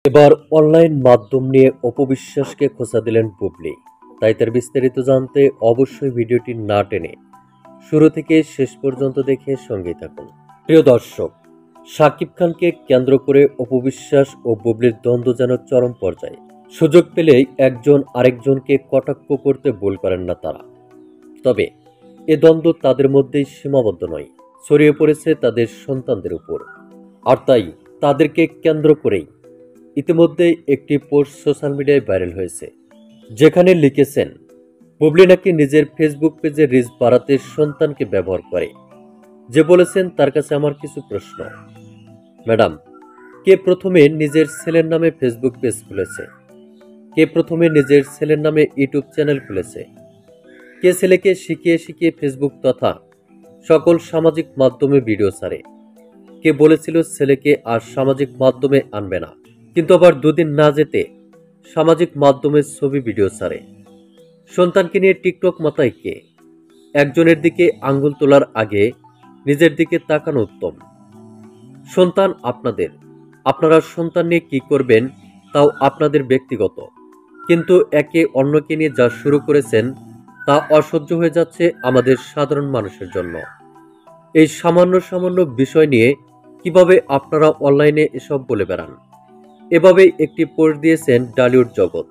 এবার অনলাইন মাধ্যম নিয়ে অপবিশ্বাসকে খোঁচা দিলেন বুবলি। তাই তার বিস্তারিত জানতে অবশ্যই ভিডিওটি না টেনে শুরু থেকে শেষ পর্যন্ত দেখে সঙ্গেই থাকুন। প্রিয় দর্শক, শাকিব খানকে কেন্দ্র করে অপবিশ্বাস ও বুবলির দ্বন্দ্ব যেন চরম পর্যায়ে। সুযোগ পেলেই একজন আরেকজনকে কটাক্ষ করতে ভুল করেন না তারা। তবে এ দ্বন্দ্ব তাদের মধ্যেই সীমাবদ্ধ নয়, ছড়িয়ে পড়েছে তাদের সন্তানদের উপর। আর তাই তাদেরকে কেন্দ্র করেই ইতিমধ্যে একটি পোস্ট সোশ্যাল মিডিয়ায় ভাইরাল হয়েছে, যেখানে লিখেছেন বুবলি নাকি নিজের ফেসবুক পেজে রিচ বাড়াতে সন্তানকে ব্যবহার করে। যে বলেছেন তার কাছে আমার কিছু প্রশ্ন। ম্যাডাম, কে প্রথমে নিজের ছেলের নামে ফেসবুক পেজ খুলেছে? কে প্রথমে নিজের ছেলের নামে ইউটিউব চ্যানেল খুলেছে? কে ছেলেকে শিখিয়ে শিখিয়ে ফেসবুক তথা সকল সামাজিক মাধ্যমে ভিডিও ছাড়ে? কে বলেছিল ছেলেকে আর সামাজিক মাধ্যমে আনবে না, কিন্তু আবার দুদিন না যেতে সামাজিক মাধ্যমে ছবি ভিডিও ছাড়ে? সন্তানকে নিয়ে টিকটক মাতায় কে? একজনের দিকে আঙ্গুল তোলার আগে নিজের দিকে তাকানো উত্তম। সন্তান আপনাদের, আপনারা সন্তান নিয়ে কি করবেন তাও আপনাদের ব্যক্তিগত, কিন্তু একে অন্যকে নিয়ে যা শুরু করেছেন তা অসহ্য হয়ে যাচ্ছে আমাদের সাধারণ মানুষের জন্য। এই সামান্য সামান্য বিষয় নিয়ে কিভাবে আপনারা অনলাইনে এসব বলে বেড়ান? এভাবে একটি পোস্ট দিয়েছেন ডালিউড জগৎ।